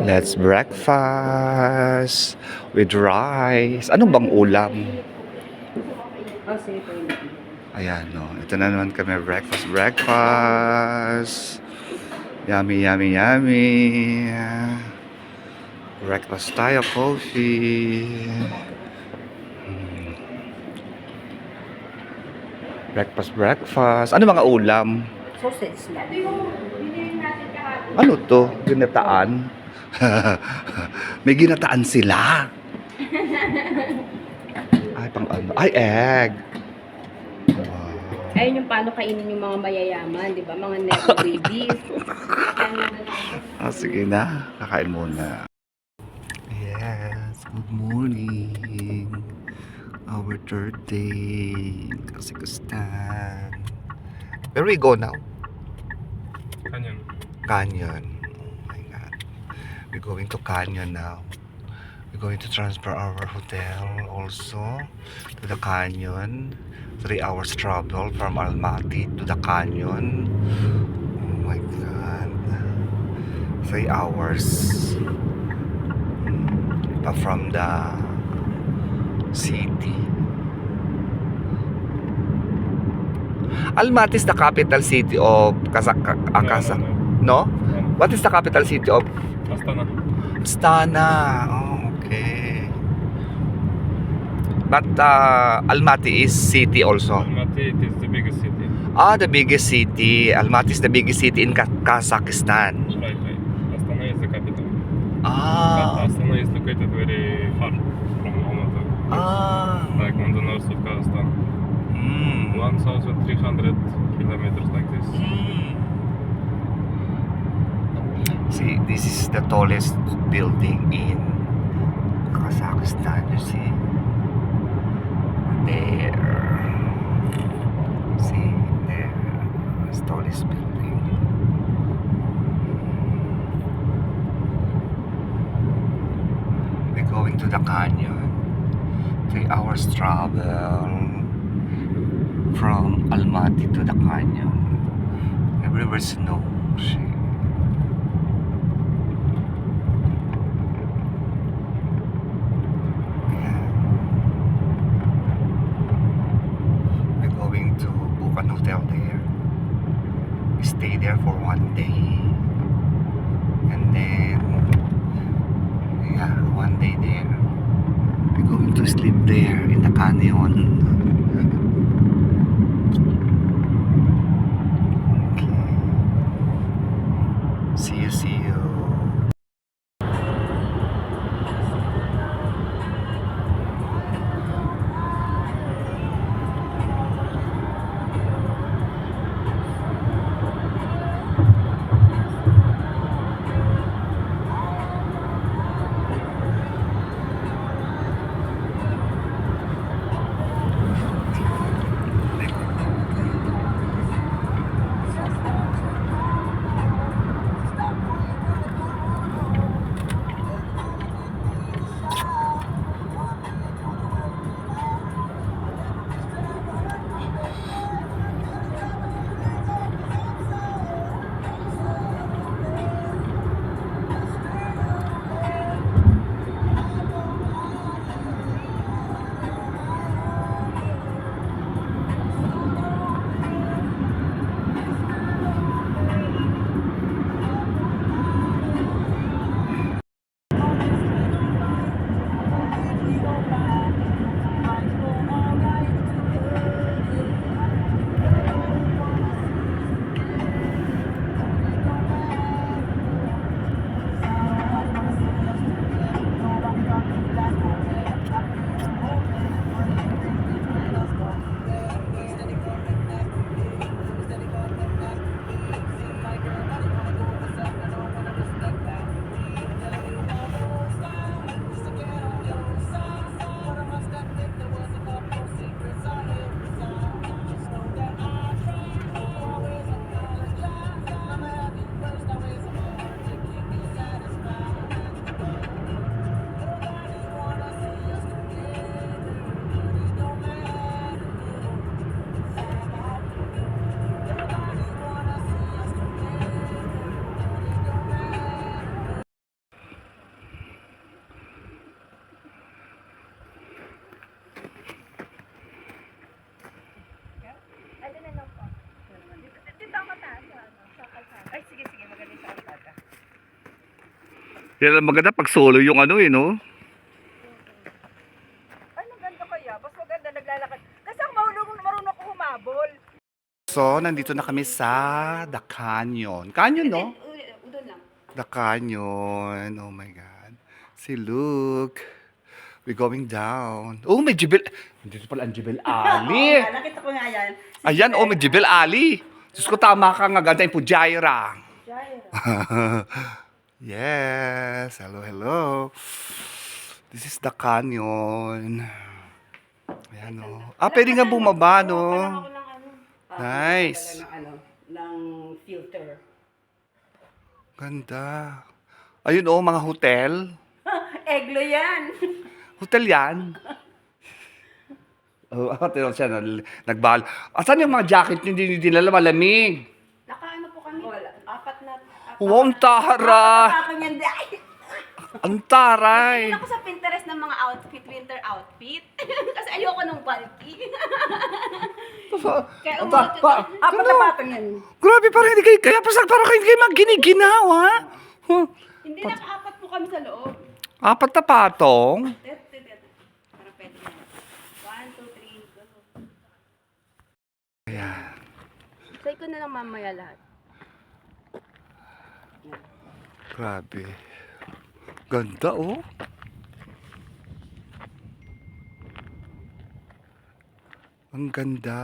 Let's breakfast with rice. Anong bang ulam? Oh, sige po yun. Ayan, no. Ito na naman kami, breakfast. Yummy, yummy, yummy. Breakfast tayo, coffee. Breakfast. Ano mga ulam? Sausage lang. Ano to? Ginataan? May ginataan sila. Ay, pang ano? Ay, egg. Wow. Ayun yung paano kainin yung mga mayayaman, di ba? Mga nepo babies. Sige na. Kakain muna. Yes. Good morning. Our third day. Kazakhstan. Where we go now? Canyon. Canyon. Oh my God. We're going to Canyon now. We're going to transfer our hotel also to the Canyon. 3 hours travel from Almaty to the Canyon. Oh my God. 3 hours. From the city. Almaty is the capital city of Kazakh. No? What is the capital city of Astana. Astana? Oh, okay. But Almaty is city also. Almaty it is the biggest city. The biggest city. Almaty is the biggest city in Kazakhstan. Right. Astana is the capital. But Ah. Astana is located very far from Almaty. It's like on the north of Kazakhstan. 1,300 kilometers like this. See, this is the tallest building in Kazakhstan. You see, there. See, there, it's tallest building. We're going to the canyon. 3 hours travel from Almaty to the canyon. Everywhere snow. See. To book an hotel there, stay there for 1 day, and then 1 day there. We're going to sleep there in the canyon. Okay. See you. Yan ang maganda pag solo yung ano eh, no? Ay, maganda kaya. Mas maganda naglalakad. Kasi ako marunong ako humabol. So, nandito na kami sa The Canyon. Canyon, no? Doon lang. The Canyon. Oh my God. Si Luke. We're going down. Oh, may Jebel. Dito pala ang Jebel Ali. Oo, nakita ko nga yan. Ayan, oh, may Jebel Ali. Diyos ko, tama ka nga. Ganda yung Pujaira. Jaira. Yes. Hello, hello. This is The Canyon. Ayan, oh. Ah, pwede nga bumaba, no? Ako ng ano. Nice. Ng filter. Ganda. Ayun, oh, mga hotel. Eglo yan. Hotel yan. Oh, tinawag siya, nagbahal. Asan yung mga jacket nyo hindi dinala malamig? Nakaano po kami? Wala. Apat na. Wow, ang tara! Akin yan. Ay! Ang taray! Ako sa Pinterest ng mga outfit, winter outfit. Kasi ayoko nung bulky. Kaya umuot ko. Apat na patong yan. Grabe, parang hindi kayo, kaya parang hindi kayo magginiginawa. Huh? Hindi, nakaapat po kami sa loob. Apat na patong? Para pwede na. 1, 2, 3, go. Ayan. Say ko na lang mamaya lahat. Grabe. Ganda, oh. Ang ganda.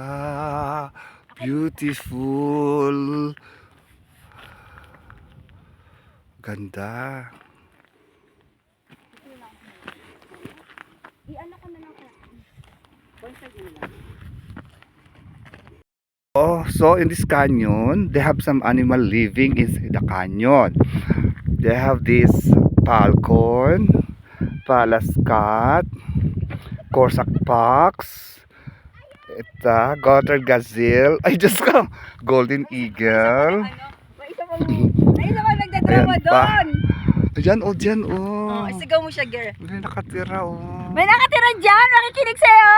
Beautiful. Ganda. I-ano ko na lang kaya. Boyfriend mo lang. Oh, so in this canyon, they have some animal living inside the canyon. They have this falcon, Pallas cat, Corsac fox, ita, Gotthard gazelle, ay Diyos ko, golden eagle. May isa pa nagdadrama Ayan pa. doon. Ayan, oh, dyan, oh. Isigaw mo siya, girl. May nakatira, oh. May nakatira dyan. Makikinig sa'yo.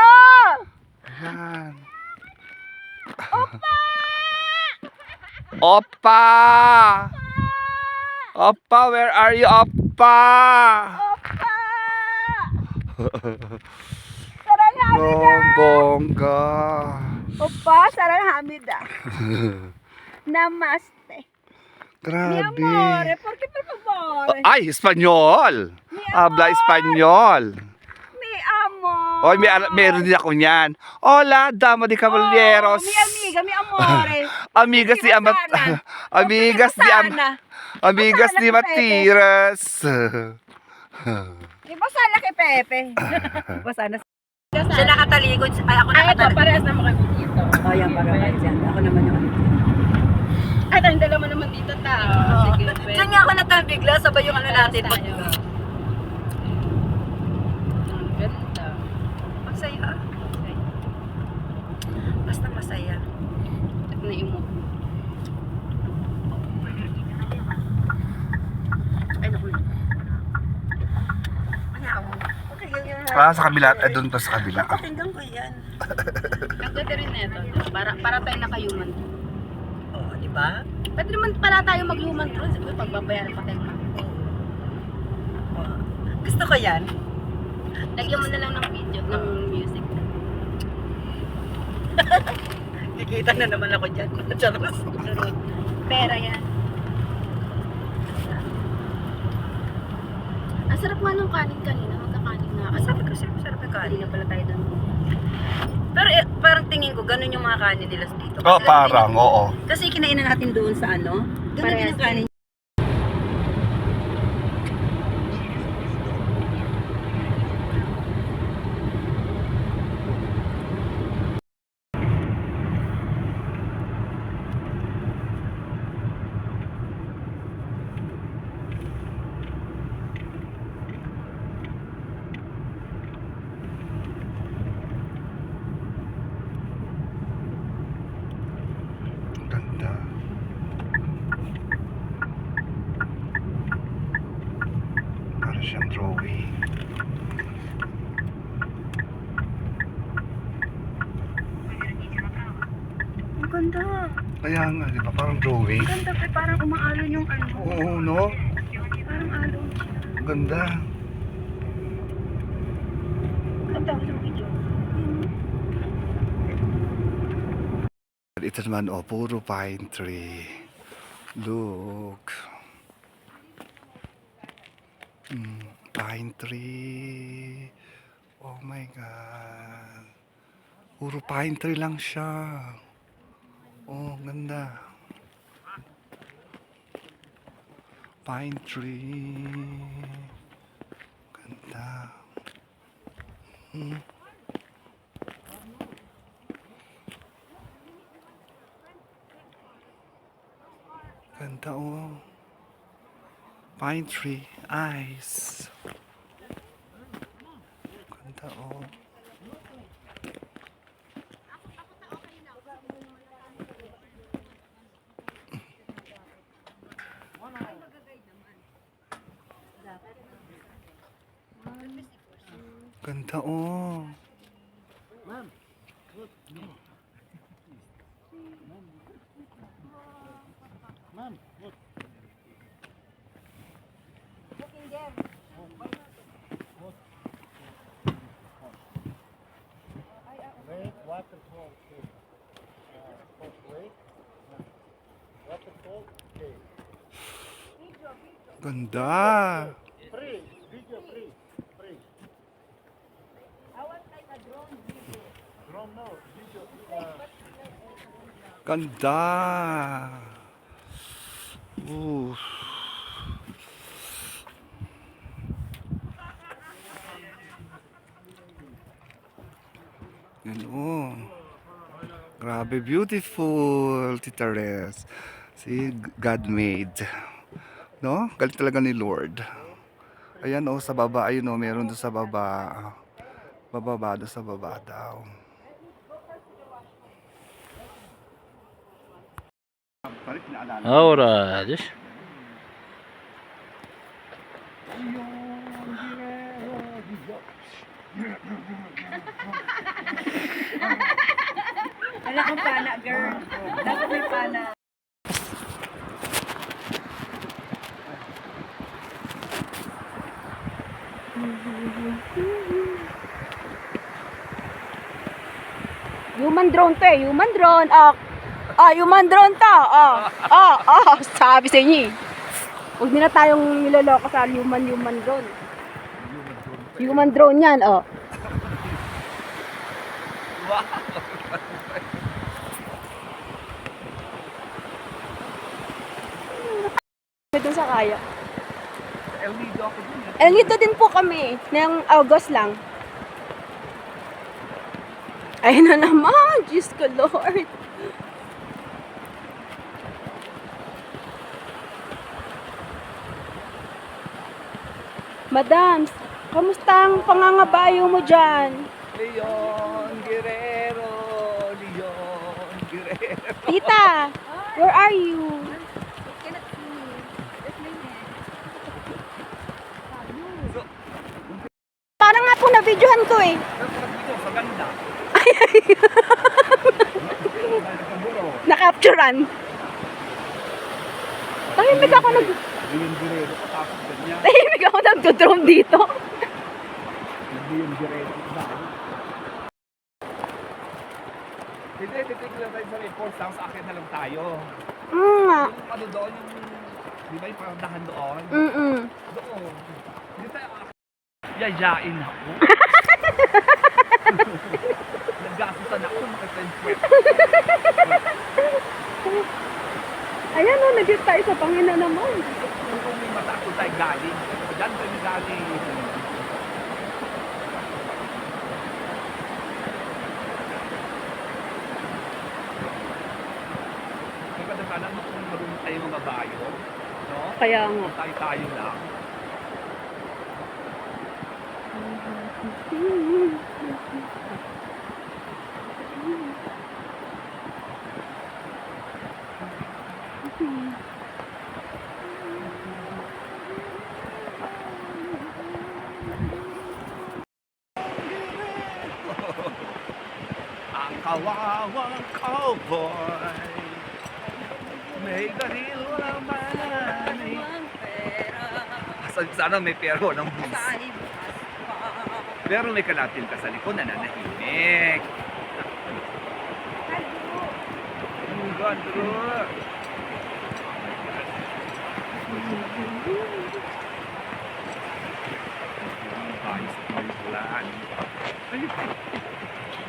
Ayan. Oppa! Oppa, where are you, Oppa? Opa! Sarang No, Hamida. bongga. Opa, sarang Hamida. Namaste. Mi Grabe. amore, ¿por qué por favor? Ay, Espanyol. Mi Habla amor. Espanyol. Mi amor. Oy, meron din ako niyan. Hola, dama de caballeros. Oh, mi amiga, mi amore. Amigas ni Amat. Sana. Amigas ni Sana. Amigas Sana ni kay Matiras. Di ba sana kay Pepe? Di ba sana? Siya nakatalikod. Ay, ako nakatalikod. Parehas naman kami dito. Oh, yan, parang dyan. Ako naman yung ano. At ang dalawa naman dito tao. Sige, pwede. Diyan nga ako natabigla. Sabay yung ano natin. Tayo. Ang ganda. Masaya. Basta masaya. Na-emote. Ay, naku. Ayaw. Okay, yan. Sa kabila. Doon pa sa kabila. Pakinggan ko yan. Ang ganda rin nito. Para tayo naka-human. Oo, di ba? Pwede naman pala tayo mag-human true. Siguro pagbabayaran pa tayo. Oo. Gusto ko yan. Lagyan mo na lang ng video, ng music. Kikita na naman ako dyan. Charos. Sunod. Pera yan. Ang sarap nga nung kanin kanina. Magkakanin na. Masarap kasi, masarap yung kanin. Kanina pala tayo doon. Pero parang tingin ko, ganun yung mga kanin nila dito. Oh, parang, oo. Kasi kinainan natin doon sa ano. Ganun din Parehas ang kanin. Ganda. Para siyang drawing. Ang ganda. Kaya nga, di ba? Parang drawing. Ang ganda, parang umaalon yung ano. Oo, no? Parang alon siya. Ganda. Ang tawag sa video. Ito naman, oh, puro pine tree. Look. Pine tree. Oh my God. Puro pine tree lang siya. Oh, ganda. Pine tree. Ganda. Ganda, oh. Pine tree. Ice. Ganda, oh. Ganda, oh. Ganda. Ganda. Ooh. Yan, oh. Grabe, beautiful, Tita Res. See, God made. No? Galit talaga ni Lord. Ayan, oh, sa baba. Ayun, oh, meron doon sa baba. Bababa doon sa baba daw. Ahora, diş. Wala kang pana, girl. Dapat may pana. Human drone to eh. Human drone. Human drone to. Sabi sa inyo eh. Huwag nila tayong niloloko sa human drone. Human drone yan, oh. Doon sa kaya. El Nido din po kami. Ng August lang. Ayun na naman. Diyos ko, Lord. Madam, kamusta ang pangangabayo mo dyan? Leon Guerrero. Tita, where are you? Parang nga po na-videohan ko eh. Na-capturean. Tahimik ako nagdo-drone dito. Hindi, titigil lang tayo sa report. Tapos akin na lang tayo. Nga. Yung ano doon, yung... Di ba yung parandahan doon? Doon. Hindi tayo yayain ako. Naggastusan ako makita yung pwet. Ayan o, nag tayo sa Panginoon naman. Kung may mata ko tayo galing. Diyan tayo galing. Maganda sana kung marunong tayo mga bayo. No? Kaya nga. Tayo lang. Ang kawawang cowboy may baril naman. Sana may pero ng bus. Saan bukas? Pero may kalatil ka sa likod na nanahimik. Gandro.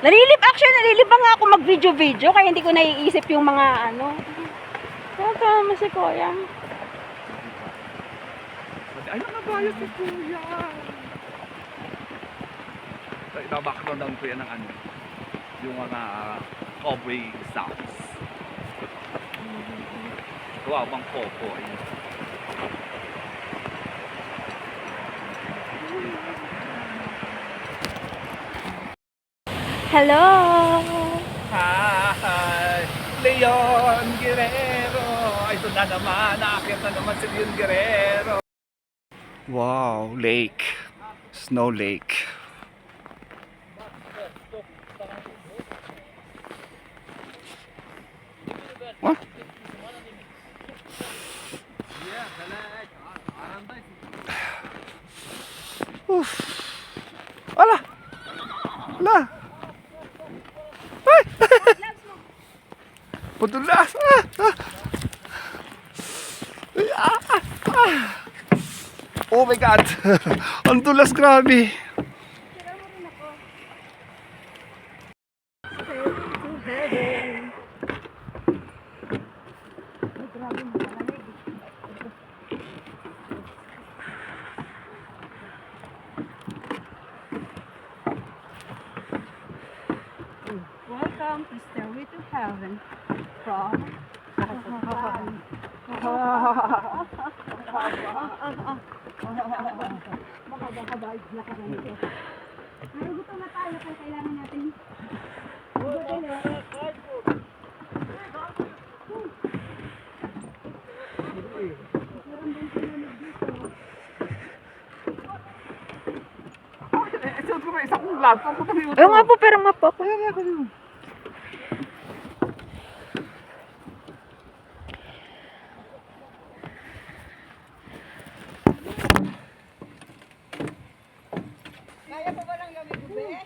Nalilib pa nga ako mag-video-video, kaya hindi ko naiisip yung mga ano. Tama si Kuya. Ay, nakabayo si Kuya. So, background ko yan ng ano, yung mga cowboy sounds. Tuwabang popo. Hello! Hi! Leon Guerrero! Ay, ito na naman. Nakakit na naman si Leon Guerrero. Wow, lake. Snow lake. What? Oof. Ala! Ala! Ay! Putulas! Ay, Oh my God! Ang tulas, grabe! Welcome to Stairway to Heaven from makakabayad na ka nito. Pero gusto na tayo kaya kailangan natin Ayun nga po, pero nga po ako. Kaya pa ba lang yung bube?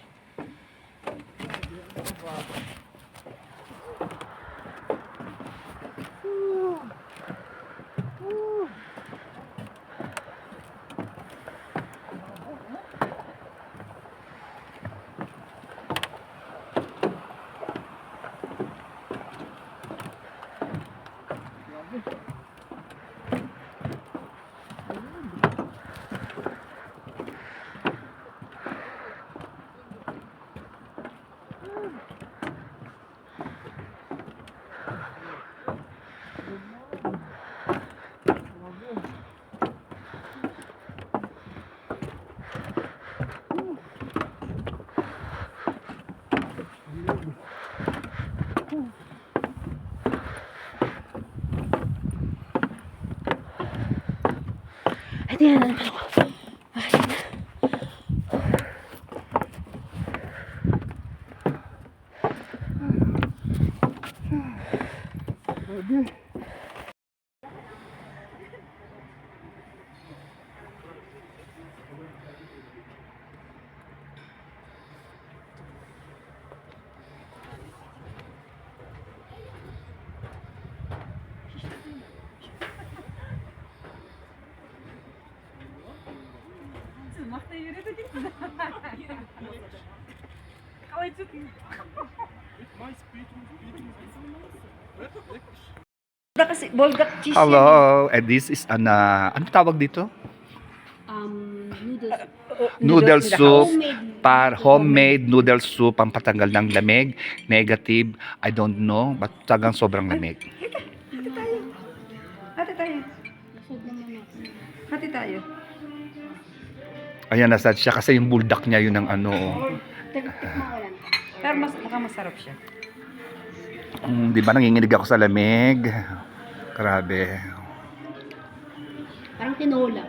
Ayan. Kasi bulldog cheese. Hello, and this is ano tawag dito? Noodle soup. Homemade noodle soup, pampatanggal ng lamig. Negative, I don't know, but tagang sobrang lamig. Hati tayo. Hati tayo. Ayan, nasad siya kasi yung buldak niya yun ang ano. Pero mukhang masarap siya. Di ba nanginginig ako sa lamig? Grabe. Parang tinola.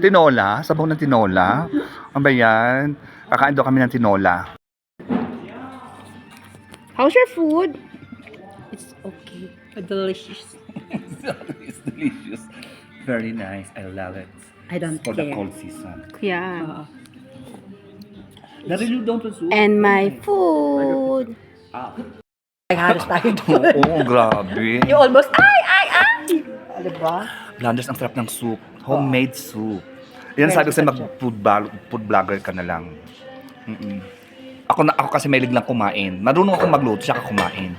Tinola? Sabaw ng tinola? Ano ba yan? Kakain daw kami ng tinola. How's your food? It's okay. Delicious. It's delicious. Very nice. I love it. I don't For the care. cold season. Yeah. Narinig doon to soup. And my food. Ay, halos tayo doon. Oo, grabe. You almost, ay! Diba? Landers, ang sarap ng soup. Homemade soup. Yan sabi ko sa'yo, mag-food vlogger ka na lang. Mm-mm. Ako kasi mahilig lang kumain. Marunong ako magluto, siya ka kumain.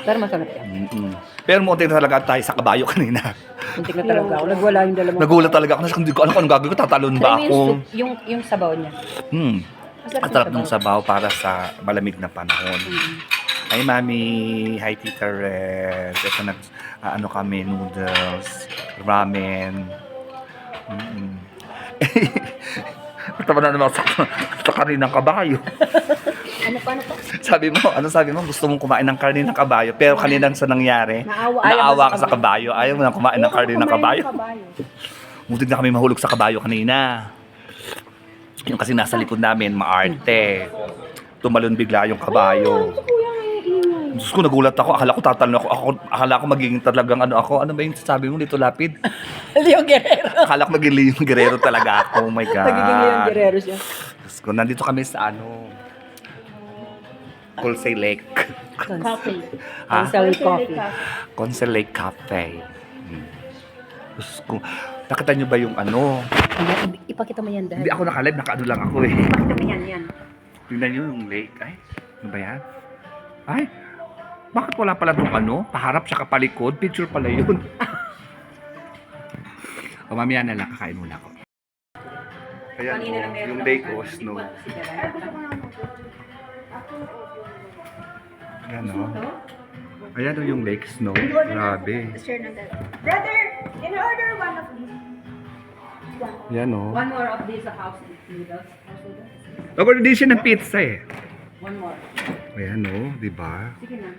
Pero masarap yan. Mm-mm. Pero muntik na talaga tayo sa kabayo kanina. Muntik na talaga ako. Nagwala yung dalawang. Nagulat talaga ako. Hindi ko alam kung anong gagawin ko. Tatalon ba Pero ako? yung sabaw niya. Ang sarap ng sabaw para sa malamig na panahon. Hi, Mami. Hi, Tita Red. Ito ano kami, noodles, ramen. Tama na naman sa karne ng kabayo. Ano pa? Anong sabi mo? Gusto mong kumain ng karne ng kabayo. Pero kanina sa nangyari, naawa ka sa kabayo. Ayaw mo na kumain ng karne ng kabayo. Muntik na kami mahulog sa kabayo kanina. Yung kasi nasa likod namin, maarte. Tumalon bigla yung kabayo. Diyos ko, nagulat ako. Akala ko tatalon ako. Akala ko magiging talagang ano ako. Ano ba yung sabi mo dito, Lapid? Leon Guerrero. Akala ko magiging Leon Guerrero talaga ako. Oh my God. Magiging Leon Guerrero siya. Diyos ko, nandito kami sa Colsay Lake. Coffee. Ha? Consel Coffee. Colsay Lake Cafe. Diyos ko, nakita nyo ba yung Ipakita mo yan dahil. Hindi ako nakalive, nakaano lang ako eh. Ipakita mo yan. Tingnan nyo yung lake. Ay, ano ba yan? Ay, bakit wala pala itong paharap siya kapalikod? Picture pala yun. O mamaya na lang, kakain muna ako. Ayan yung lake snow. Ayan Ayan yung lake snow. Grabe. Brother, can you order one of these? Ayan One more of these house noodles. Nag-order din siya ng pizza eh. One more. Ayan di ba? Sige na.